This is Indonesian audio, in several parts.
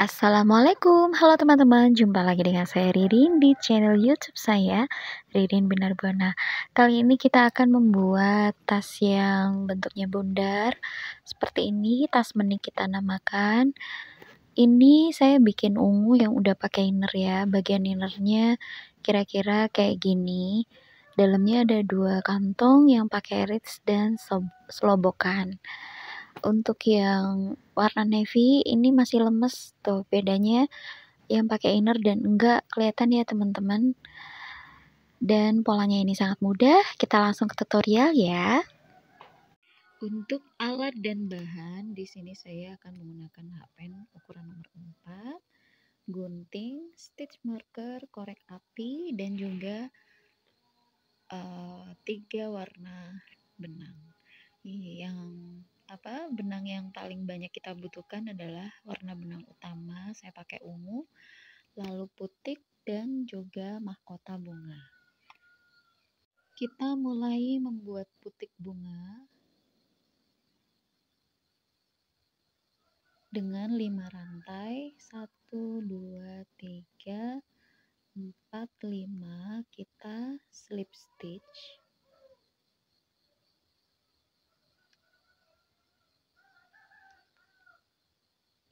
Assalamualaikum, halo teman-teman, jumpa lagi dengan saya Ririn di channel YouTube saya, Ririn Binar Buana. Kali ini kita akan membuat tas yang bentuknya bundar, seperti ini, tas meni kita namakan. Ini saya bikin ungu yang udah pakai inner ya, bagian innernya kira-kira kayak gini. Dalamnya ada 2 kantong yang pakai rits dan selobokan. Untuk yang warna navy ini masih lemes tuh, bedanya yang pakai inner dan enggak kelihatan ya teman-teman. Dan polanya ini sangat mudah, kita langsung ke tutorial ya. Untuk alat dan bahan, di sini saya akan menggunakan hakpen ukuran nomor 4, gunting, stitch marker, korek api, dan juga 3 warna benang. Benang yang paling banyak kita butuhkan adalah warna benang utama, saya pakai ungu, lalu putik, dan juga mahkota bunga. Kita mulai membuat putik bunga dengan 5 rantai, 1, 2, 3, 4, 5, kita slip stitch.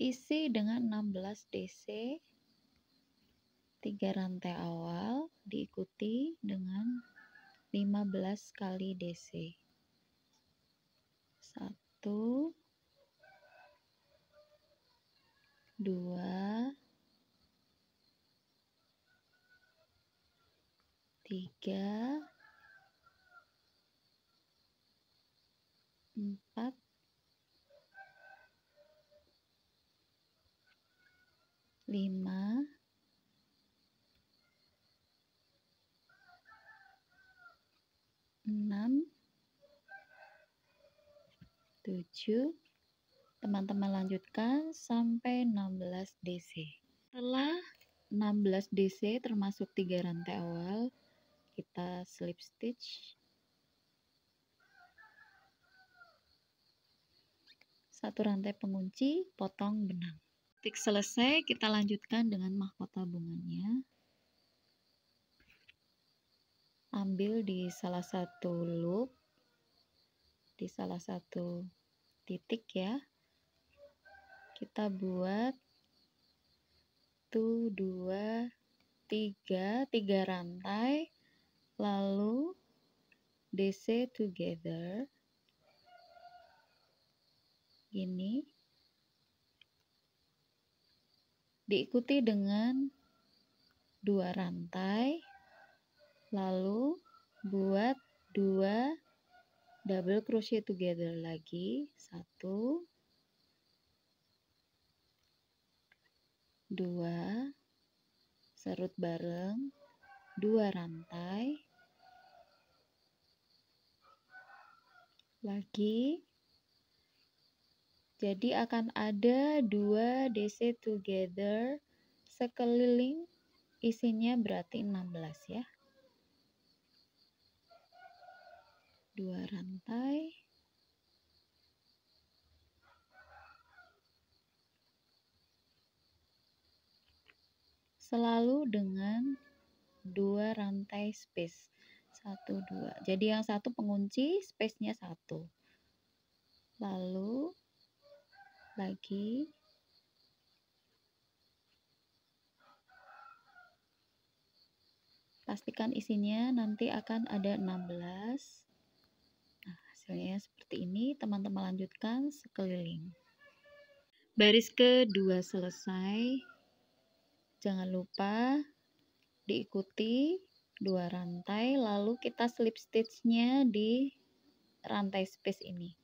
Isi dengan 16 DC, 3 rantai awal, diikuti dengan 15 kali DC. 1, 2, 3, 4, 5, 6, 7, teman-teman lanjutkan sampai 16 DC. Setelah 16 DC termasuk 3 rantai awal, kita slip stitch. 1 rantai pengunci, potong benang. Ketik selesai, kita lanjutkan dengan mahkota bunganya. Ambil di salah satu loop, di salah satu titik ya. Kita buat 1, 2, 3 rantai, lalu DC together. Gini. Diikuti dengan 2 rantai, lalu buat 2 double crochet together lagi, 1, 2, serut bareng, 2 rantai, lagi. Jadi akan ada 2 DC together sekeliling, isinya berarti 16 ya. 2 rantai, selalu dengan 2 rantai space, 1, 2. Jadi yang satu pengunci, space-nya 1. Lalu lagi, pastikan isinya nanti akan ada 16. Nah, hasilnya seperti ini, teman-teman lanjutkan sekeliling. Baris kedua selesai, jangan lupa diikuti 2 rantai, lalu kita slip stitch-nya di rantai space ini.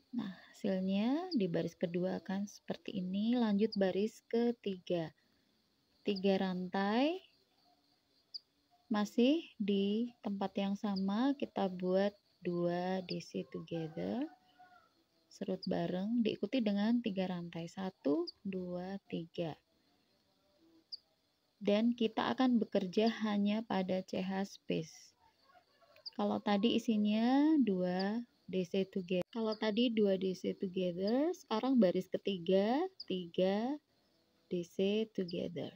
Nah, hasilnya di baris kedua akan seperti ini. Lanjut baris ketiga, 3 rantai, masih di tempat yang sama, kita buat 2 DC together, serut bareng, diikuti dengan 3 rantai, 1, 2, 3. Dan kita akan bekerja hanya pada CH space. Kalau tadi isinya 2 DC together. Kalau tadi 2 DC together, sekarang baris ketiga 3 DC together.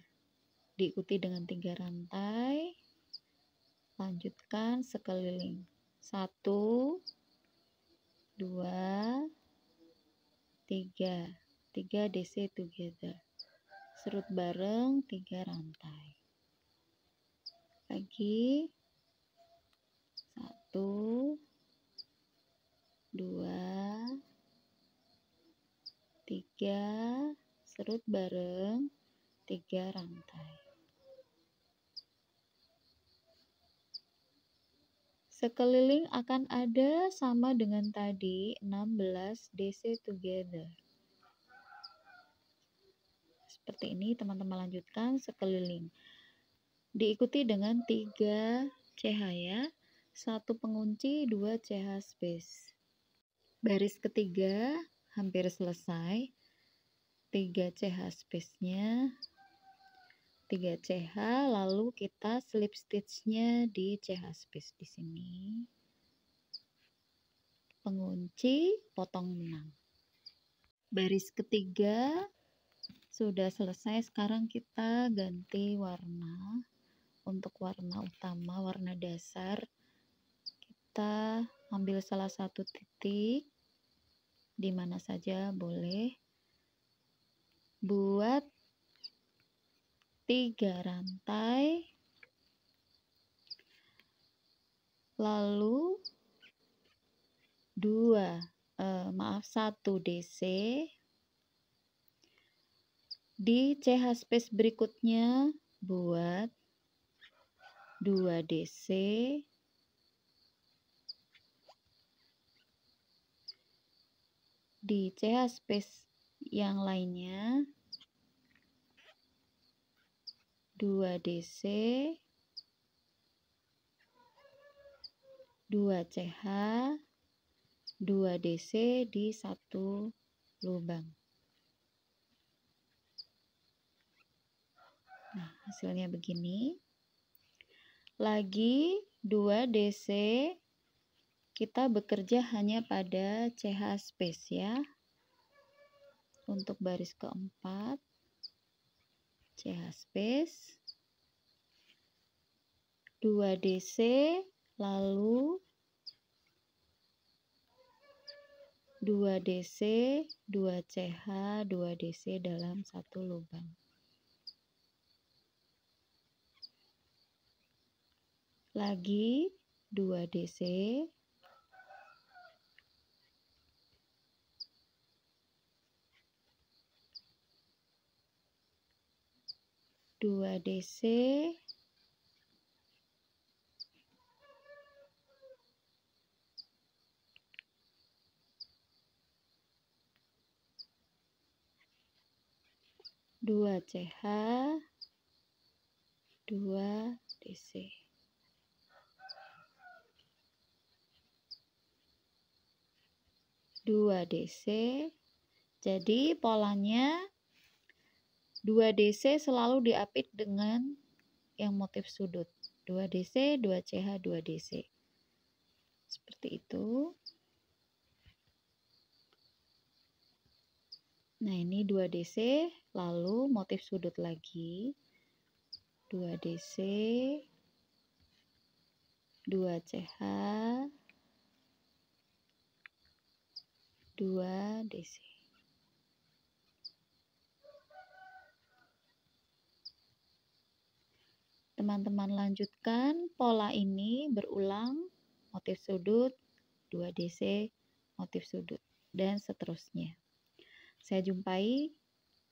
Diikuti dengan 3 rantai. Lanjutkan sekeliling. 1 2 3 DC together. Serut bareng 3 rantai. Lagi 1 2 3, serut bareng 3 rantai. Sekeliling akan ada sama dengan tadi 16 DC together. Seperti ini teman-teman, lanjutkan sekeliling. Diikuti dengan 3 CH ya. 1 pengunci, 2 CH space. Baris ketiga hampir selesai. 3 CH space-nya. 3 CH, lalu kita slip stitch-nya di CH space di sini. Pengunci, potong benang. Baris ketiga sudah selesai. Sekarang kita ganti warna. Untuk warna utama, warna dasar, kita ambil salah satu titik di mana saja boleh. Buat 3 rantai, lalu 1 DC. Di CH space berikutnya buat 2 DC. Di CH space yang lainnya 2 DC, 2 CH, 2 DC di satu lubang. Nah, hasilnya begini. Lagi 2 DC, kita bekerja hanya pada CH space ya. Untuk baris keempat, CH space, 2 DC, lalu 2 DC, 2 CH, 2 DC dalam satu lubang. Lagi 2 DC, 2 DC, 2 CH, 2 DC. Dua DC. Jadi polanya 2 DC selalu diapit dengan yang motif sudut. 2 DC, 2 CH, 2 DC. Seperti itu. Nah, ini 2 DC, lalu motif sudut lagi. 2 DC, 2 CH, 2 DC. Teman-teman lanjutkan pola ini berulang, motif sudut, 2 DC, motif sudut, dan seterusnya. Saya jumpai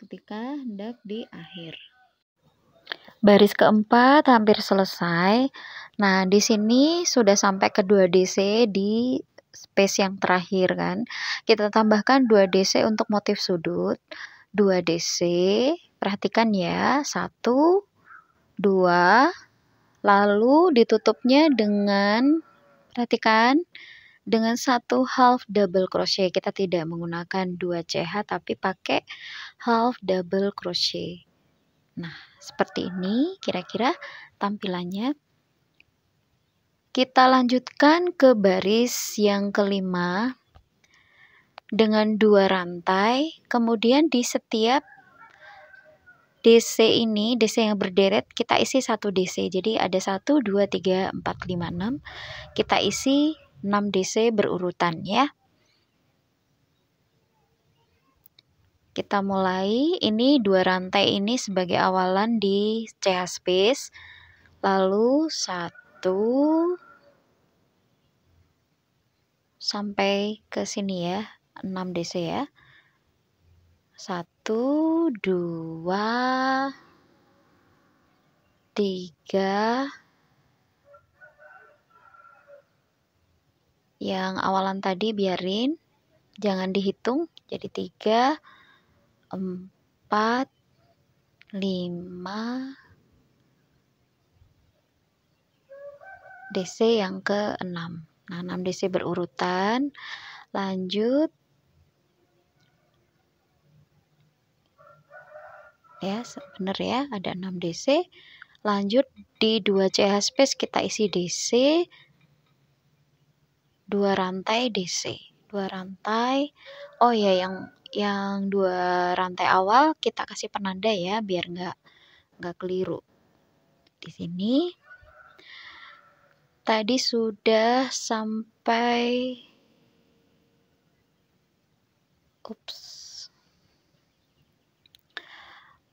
ketika hendak di akhir. Baris keempat hampir selesai. Nah, di sini sudah sampai ke 2 DC di space yang terakhir kan. Kita tambahkan 2 DC untuk motif sudut. 2 DC, perhatikan ya, 1, 2, lalu ditutupnya dengan, perhatikan, dengan 1 half double crochet. Kita tidak menggunakan 2 CH tapi pakai half double crochet. Nah, seperti ini kira-kira tampilannya. Kita lanjutkan ke baris yang kelima dengan 2 rantai, kemudian di setiap DC ini, DC yang berderet, kita isi 1 DC. Jadi ada 1, 2, 3, 4, 5, 6. Kita isi 6 DC berurutan ya. Kita mulai, ini 2 rantai ini sebagai awalan di CH space. Lalu 1 sampai ke sini ya, 6 DC ya. 1, 2, 3. Yang awalan tadi biarin, jangan dihitung. Jadi 3, 4, 5, DC yang ke-6. Nah, 6 DC berurutan. Lanjut. Ya, bener ya, ada 6 DC. Lanjut di 2 CH space kita isi DC. 2 rantai DC. 2 rantai. Oh ya, yang 2 rantai awal kita kasih penanda ya, biar nggak keliru. Di sini tadi sudah sampai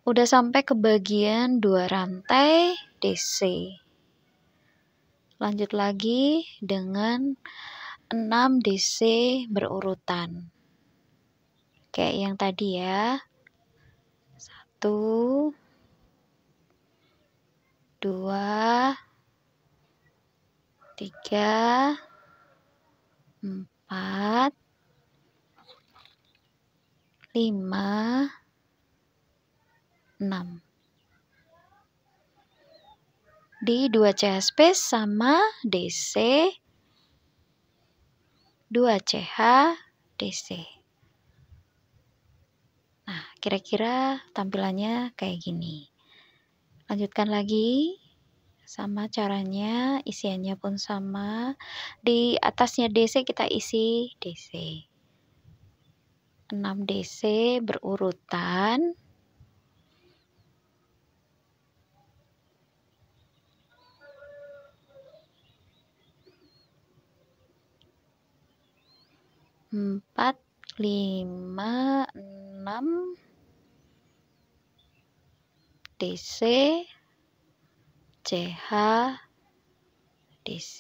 udah sampai ke bagian 2 rantai DC. Lanjut lagi dengan 6 DC berurutan. Kayak yang tadi ya. 1, 2, 3, 4, 5, 6. Di 2 CH space sama DC, 2 CH DC. Nah, kira-kira tampilannya kayak gini. Lanjutkan lagi, sama caranya, isiannya pun sama. Di atasnya DC kita isi DC. 6 DC berurutan. Empat, 5, 6 DC, CH, DC.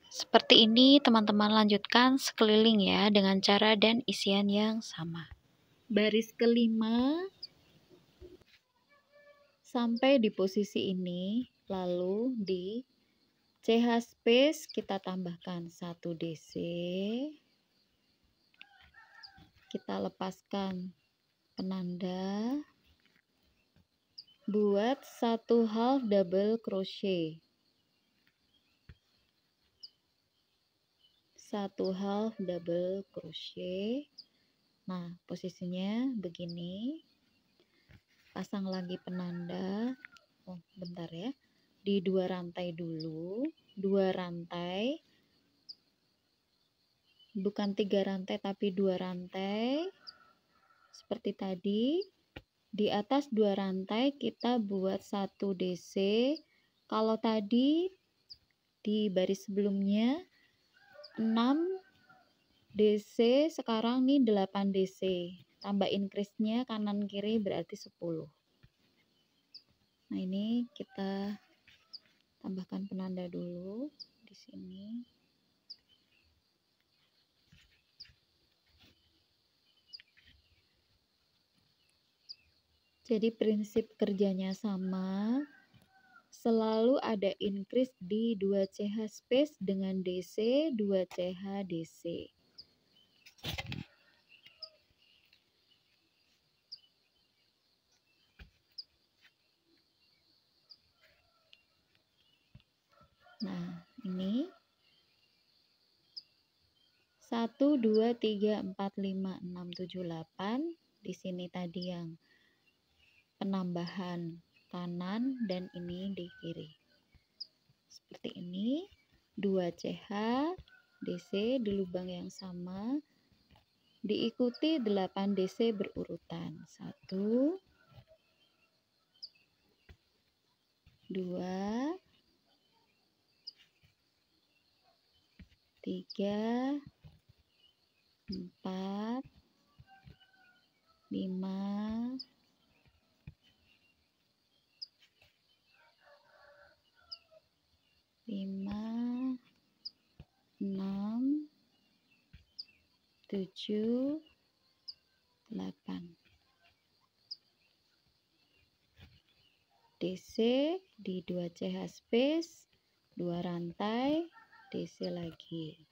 Seperti ini teman-teman, lanjutkan sekeliling ya dengan cara dan isian yang sama. Baris kelima sampai di posisi ini, lalu di CH space kita tambahkan 1 DC. Kita lepaskan penanda. Buat 1 half double crochet. 1 half double crochet. Nah, posisinya begini. Pasang lagi penanda. Oh, bentar ya. Di 2 rantai dulu. 2 rantai. Bukan 3 rantai tapi 2 rantai. Seperti tadi. Di atas 2 rantai kita buat 1 DC. Kalau tadi di baris sebelumnya 6 DC, sekarang nih 8 DC. Tambah increase-nya kanan kiri berarti 10. Nah, ini kita tambahkan penanda dulu di sini. Jadi prinsip kerjanya sama. Selalu ada increase di 2 CH space dengan DC, 2 CH DC. Nah, ini 1, 2, 3, 4, 5, 6, 7, 8. Di sini tadi yang penambahan kanan dan ini di kiri. Seperti ini, 2CH DC di lubang yang sama, diikuti 8 DC berurutan. 1, 2, 3, 4, 5, 6, 7, 8. DC di 2CH space, 2 rantai, DC lagi.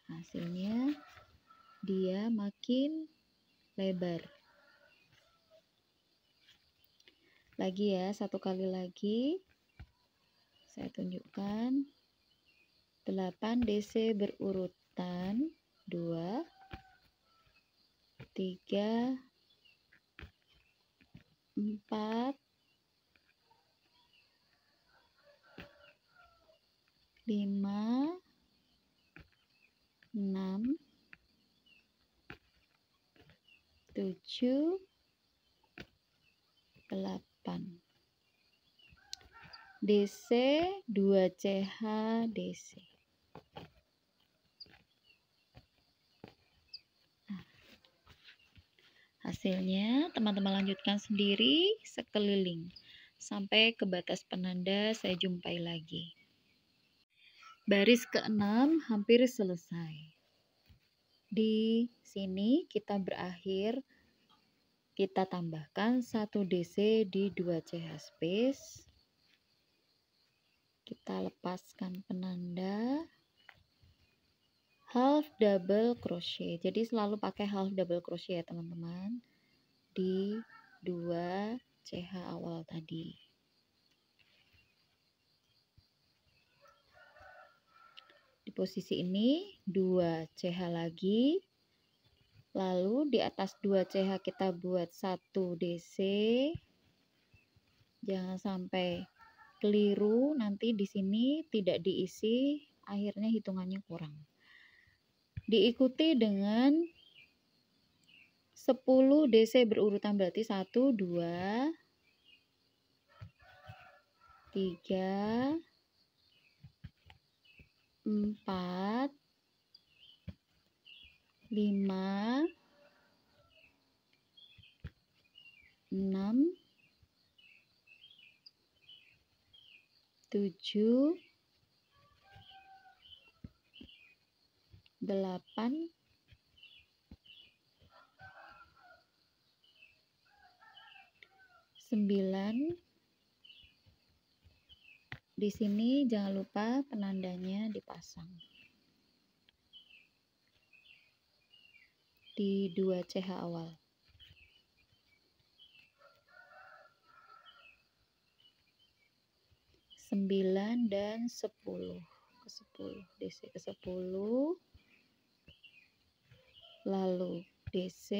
Hasilnya dia makin lebar. Lagi ya, satu kali lagi. Saya tunjukkan 8 DC berurutan, 2, 3, 4, 5, 6, 7, 8. DC 2CH DC. Hasilnya teman-teman lanjutkan sendiri sekeliling sampai ke batas penanda. Saya jumpai lagi. Baris ke-6 hampir selesai. Di sini kita berakhir, kita tambahkan 1 DC di 2CH space. Kita lepaskan penanda, half double crochet. Jadi selalu pakai half double crochet ya teman-teman, di 2CH awal tadi. Di posisi ini 2CH lagi, lalu di atas 2CH kita buat 1 DC. Jangan sampai keliru, nanti di sini tidak diisi, akhirnya hitungannya kurang. Diikuti dengan 10 DC berurutan, berarti 1, 2, 3, 4, 5, 6, 7, 8, 9. Di sini jangan lupa penandanya dipasang di 2CH awal. 9 dan 10. Ke 10, DC ke 10. Lalu DC,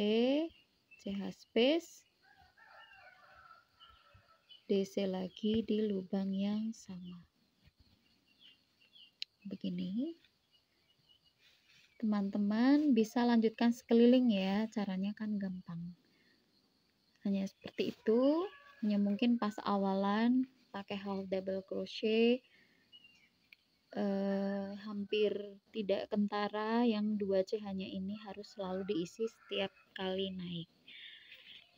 CH space, DC lagi di lubang yang sama. Begini. Teman-teman bisa lanjutkan sekeliling ya, caranya kan gampang. Hanya seperti itu, hanya mungkin pas awalan pakai half double crochet, hampir tidak kentara, yang 2C hanya ini harus selalu diisi setiap kali naik.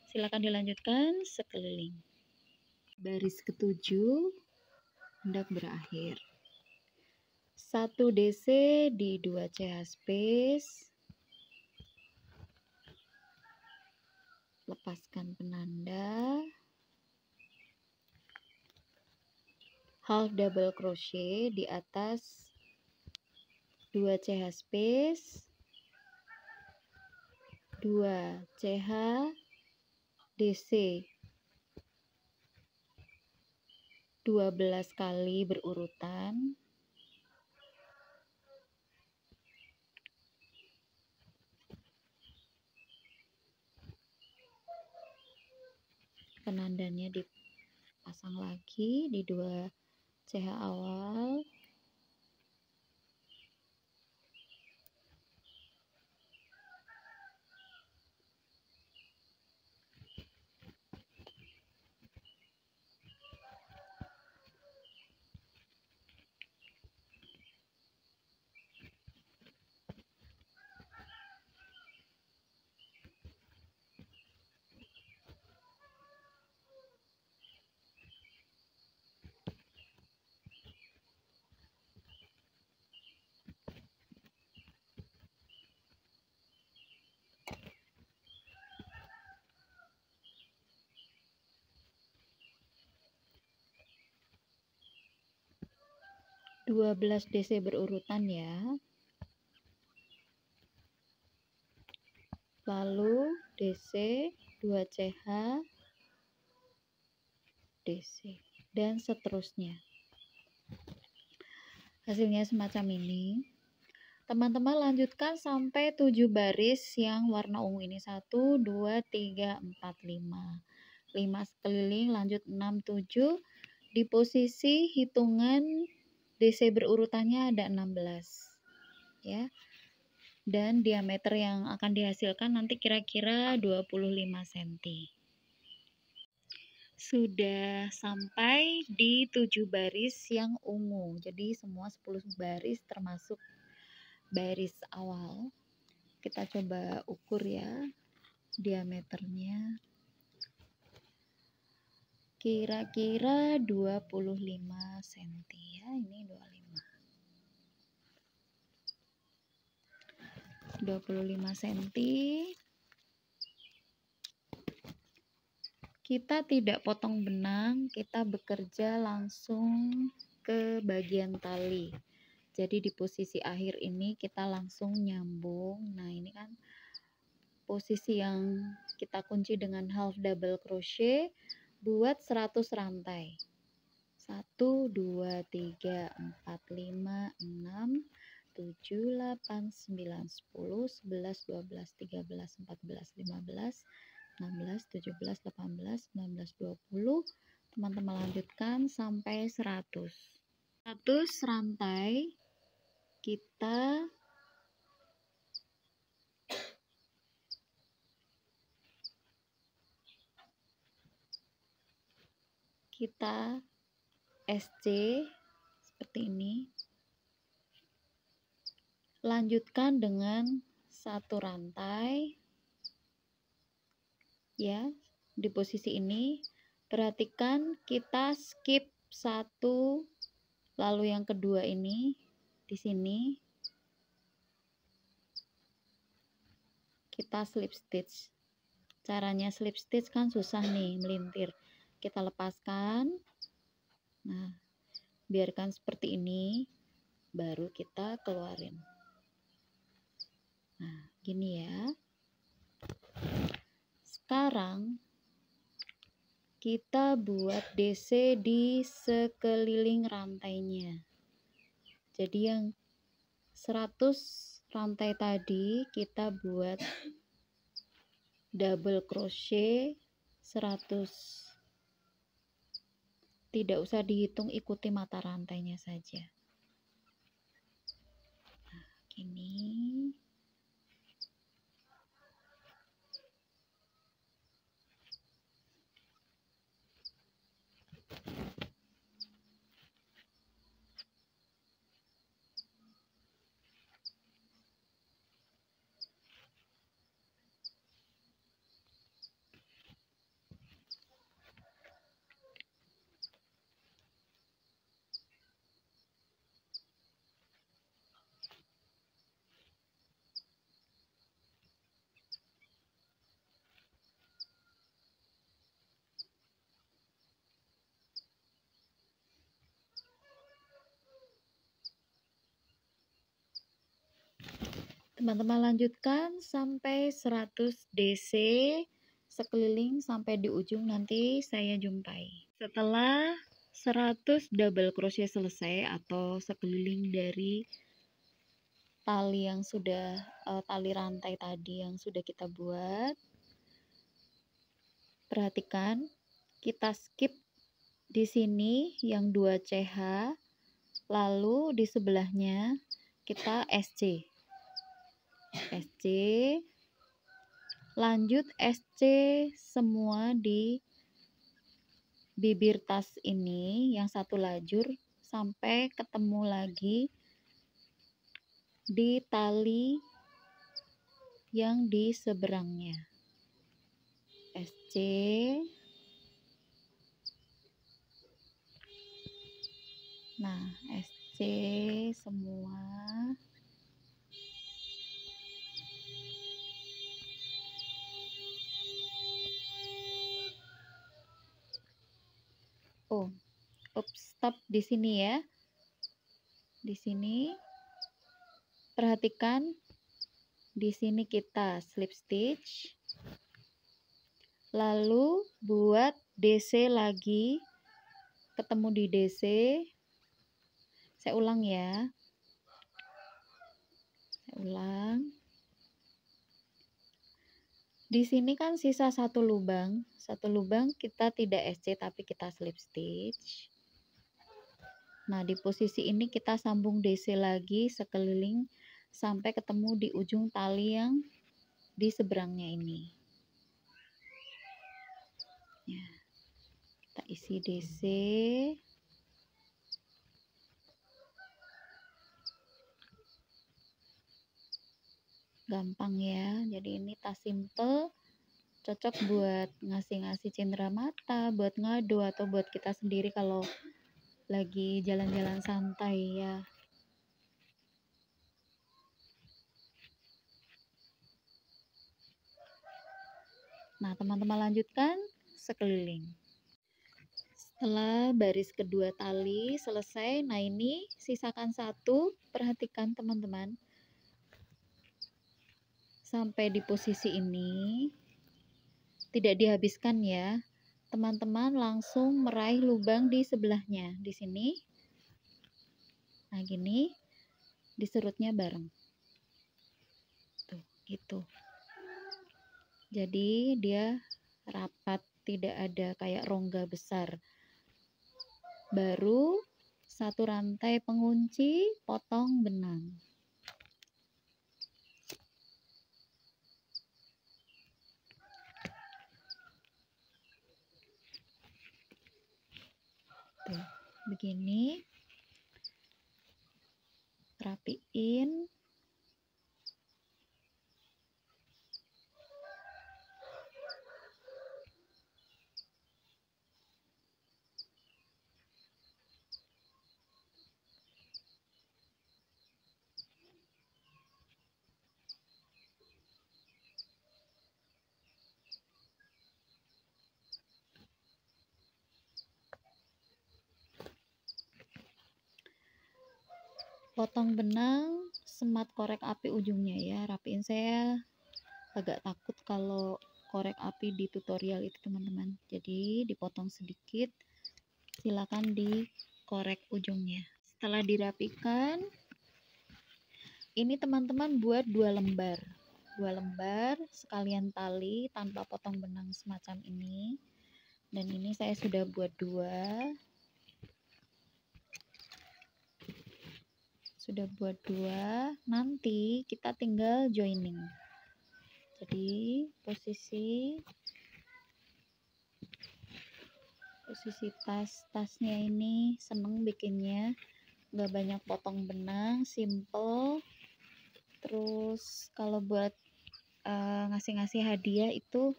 Silakan dilanjutkan sekeliling. Baris ke-7 hendak berakhir. 1 DC di 2CH space. Lepaskan penanda. Half double crochet di atas 2CH space, 2CH DC 12 kali berurutan. penandanya dipasang lagi di 2 CH awal. Dua belas DC berurutan ya. Lalu DC 2 CH DC dan seterusnya. Hasilnya semacam ini. Teman-teman lanjutkan sampai 7 baris yang warna ungu ini. 1 2 3 4 5. 5 sekeliling, lanjut 6 7. Di posisi hitungan DC berurutannya ada 16. Ya. Dan diameter yang akan dihasilkan nanti kira-kira 25 cm. Sudah sampai di 7 baris yang ungu. Jadi semua 10 baris termasuk baris awal. Kita coba ukur ya diameternya. Kira-kira 25 cm ya. Ini 25 cm. Kita tidak potong benang, kita bekerja langsung ke bagian tali. Jadi di posisi akhir ini kita langsung nyambung. Nah, ini kan posisi yang kita kunci dengan half double crochet buat 100 rantai. 1 2 3 4 5 6 7 8 9 10 11 12 13 14 15 16 17 18 19 20. Teman-teman lanjutkan sampai 100. 100 rantai kita SC seperti ini. Lanjutkan dengan 1 rantai ya di posisi ini. Perhatikan kita skip 1, lalu yang kedua ini di sini kita slip stitch. Caranya slip stitch kan susah nih, melintir. Kita lepaskan. Nah, biarkan seperti ini, baru kita keluarin. Nah, gini ya. Sekarang kita buat DC di sekeliling rantainya. Jadi yang 100 rantai tadi kita buat double crochet 100. Tidak usah dihitung, ikuti mata rantainya saja. Nah, gini. Teman-teman lanjutkan sampai 100 DC sekeliling sampai di ujung, nanti saya jumpai. Setelah 100 double crochet selesai atau sekeliling dari tali yang sudah tali rantai tadi yang sudah kita buat, perhatikan kita skip di sini yang 2 CH, lalu di sebelahnya kita SC. SC, lanjut SC semua di bibir tas ini yang satu lajur sampai ketemu lagi di tali yang di seberangnya. SC, nah SC semua, stop di sini ya. Di sini perhatikan, di sini kita slip stitch, lalu buat DC lagi, ketemu di DC. Saya ulang ya, saya ulang. Di sini kan sisa satu lubang kita tidak SC tapi kita slip stitch. Nah, di posisi ini kita sambung DC lagi sekeliling sampai ketemu di ujung tali yang di seberangnya ini. Ya, kita isi DC. Gampang ya, jadi ini tas simple, cocok buat ngasih-ngasih cindera mata, buat ngadu, atau buat kita sendiri kalau lagi jalan-jalan santai ya. Nah, teman-teman lanjutkan sekeliling. Setelah baris kedua tali selesai, nah ini sisakan satu, perhatikan teman-teman. Sampai di posisi ini, tidak dihabiskan ya. Teman-teman langsung meraih lubang di sebelahnya, di sini. Nah, gini, diserutnya bareng. Tuh, gitu. Jadi dia rapat, tidak ada kayak rongga besar. Baru satu rantai pengunci, potong benang. Tuh, begini. Rapiin. Potong benang, semat korek api ujungnya ya, rapiin. Saya agak takut kalau korek api di tutorial itu teman-teman, jadi dipotong sedikit, silakan dikorek ujungnya. Setelah dirapikan, ini teman-teman buat 2 lembar sekalian tali tanpa potong benang semacam ini. Dan ini saya sudah buat 2, nanti kita tinggal joining. Jadi posisi tasnya ini seneng bikinnya, nggak banyak potong benang, simple. Terus kalau buat ngasih-ngasih hadiah itu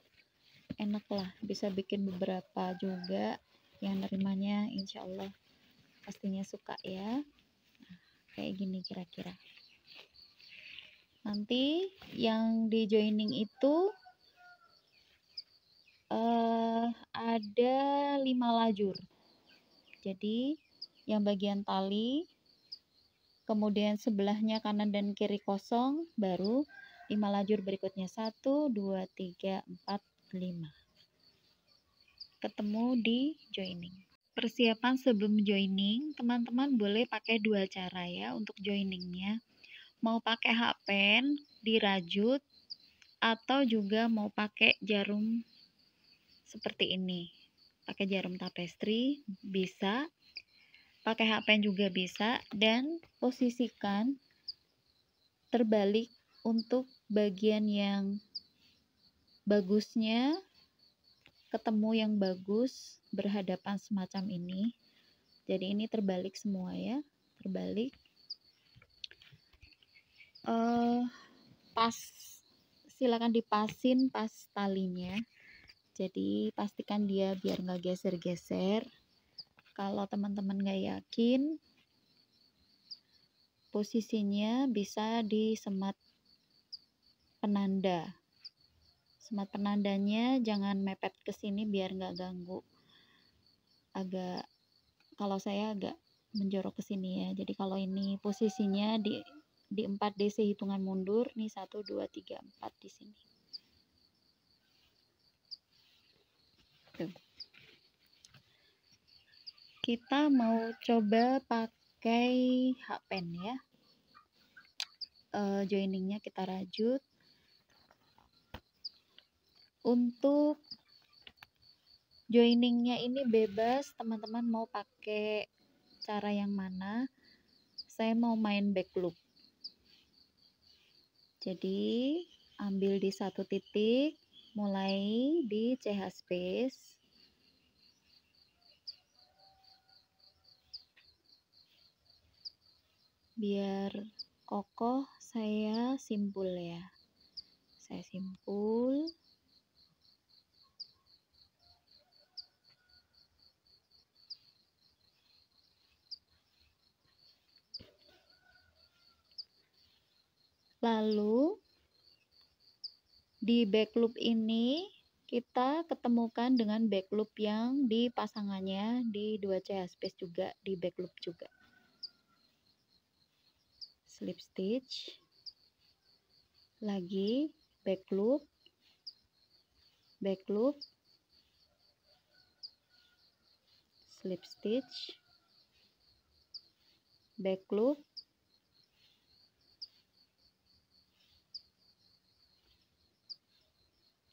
enak lah, bisa bikin beberapa juga, yang nerimanya insya Allah pastinya suka ya. Kayak gini kira-kira. Nanti yang di joining itu ada 5 lajur. Jadi yang bagian tali, kemudian sebelahnya kanan dan kiri kosong, baru 5 lajur berikutnya. 1, 2, 3, 4, 5. Ketemu di joining. Persiapan sebelum joining, teman-teman boleh pakai 2 cara ya untuk joiningnya. Mau pakai hakpen dirajut, atau juga mau pakai jarum seperti ini. pakai jarum tapestry bisa, pakai HPN juga bisa, dan posisikan terbalik untuk bagian yang bagusnya, ketemu yang bagus berhadapan semacam ini. Jadi ini terbalik semua ya, terbalik. Pas, silakan dipasin pas talinya. Jadi pastikan dia biar nggak geser-geser. Kalau teman-teman nggak yakin, posisinya bisa di semat penanda. Semat penandanya jangan mepet ke sini biar nggak ganggu. Kalau saya agak menjorok ke sini ya. Jadi kalau ini posisinya di 4 DC hitungan mundur, nih 1 2 3 4 di sini. Tuh. Kita mau coba pakai HPN ya. Joiningnya kita rajut. Untuk joiningnya ini bebas, teman-teman mau pakai cara yang mana. Saya mau main back loop. Jadi ambil di satu titik, mulai di CH space. Biar kokoh saya simpul ya. Saya simpul. Lalu di back loop ini kita ketemukan dengan back loop yang di pasangannya di 2 CH space juga, di back loop juga. Slip stitch. Lagi back loop. Back loop. Slip stitch. Back loop.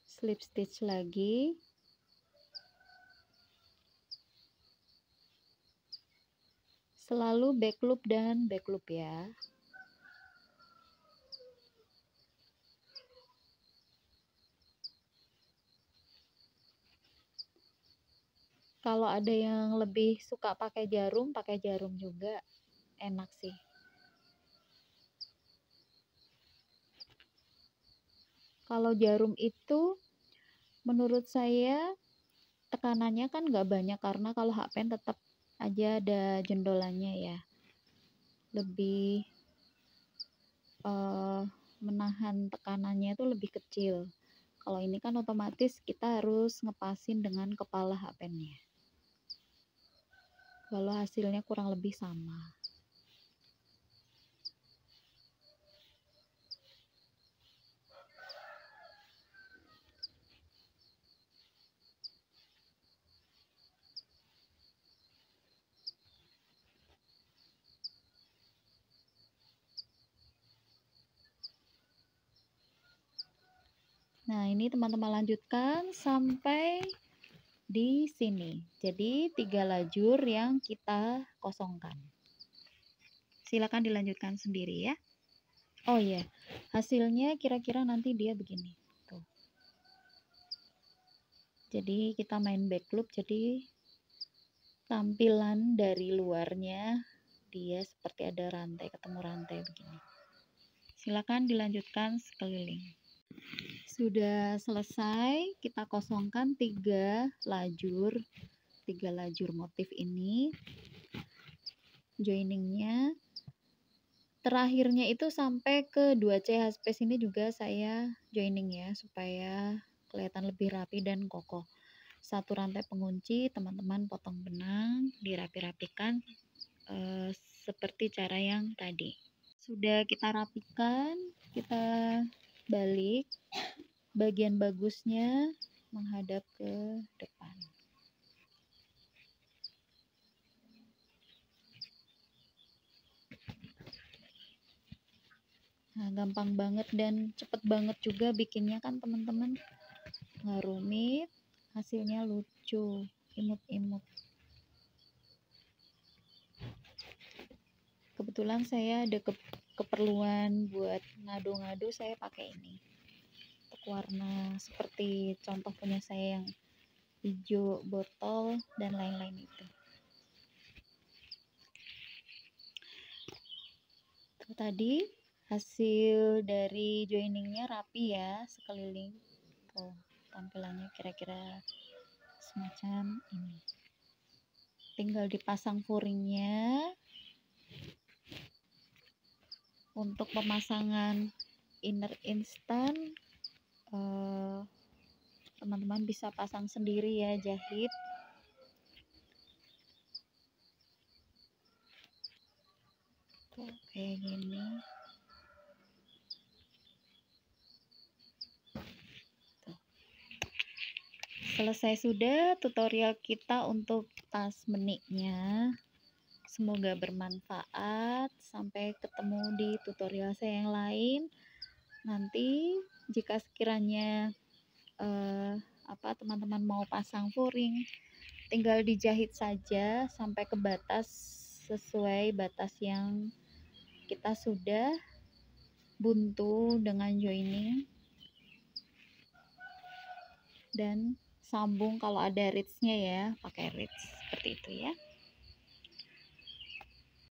Slip stitch lagi. Selalu back loop dan back loop ya. Kalau ada yang lebih suka pakai jarum juga enak sih. Kalau jarum itu menurut saya tekanannya kan nggak banyak, karena kalau HPN tetap aja ada jendolannya ya, lebih menahan tekanannya itu lebih kecil. Kalau ini kan otomatis kita harus ngepasin dengan kepala HPN-nya. Kalau hasilnya kurang lebih sama. Nah, ini teman-teman lanjutkan sampai di sini. Jadi 3 lajur yang kita kosongkan. Silakan dilanjutkan sendiri ya. Oh iya, hasilnya kira-kira nanti dia begini. Tuh. Jadi kita main back loop, jadi tampilan dari luarnya dia seperti ada rantai, ketemu rantai begini. Silakan dilanjutkan sekeliling. Sudah selesai, kita kosongkan 3 lajur motif ini. Joiningnya terakhirnya itu sampai ke 2 CH space ini juga saya joining ya, supaya kelihatan lebih rapi dan kokoh. Satu rantai pengunci, teman-teman potong benang, dirapi-rapikan seperti cara yang tadi. Sudah kita rapikan, kita balik, bagian bagusnya menghadap ke depan. Nah, gampang banget dan cepet banget juga bikinnya kan teman-teman. Nggak rumit, hasilnya lucu. imut-imut. Kebetulan saya ada keperluan buat ngadu-ngadu, saya pakai ini untuk warna seperti contoh punya saya yang hijau botol dan lain-lain itu. Itu tadi hasil dari joiningnya rapi ya, sekeliling tuh tampilannya kira-kira semacam ini. Tinggal dipasang furingnya. Untuk pemasangan inner instan teman-teman bisa pasang sendiri ya, jahit. Tuh, kayak gini. Tuh. Selesai sudah tutorial kita untuk tas meniknya. Semoga bermanfaat. Sampai ketemu di tutorial saya yang lain. Nanti jika sekiranya teman-teman mau pasang furing, tinggal dijahit saja sampai ke batas sesuai batas yang kita sudah buntu dengan joining, dan sambung kalau ada ridge-nya ya, pakai ridge seperti itu ya.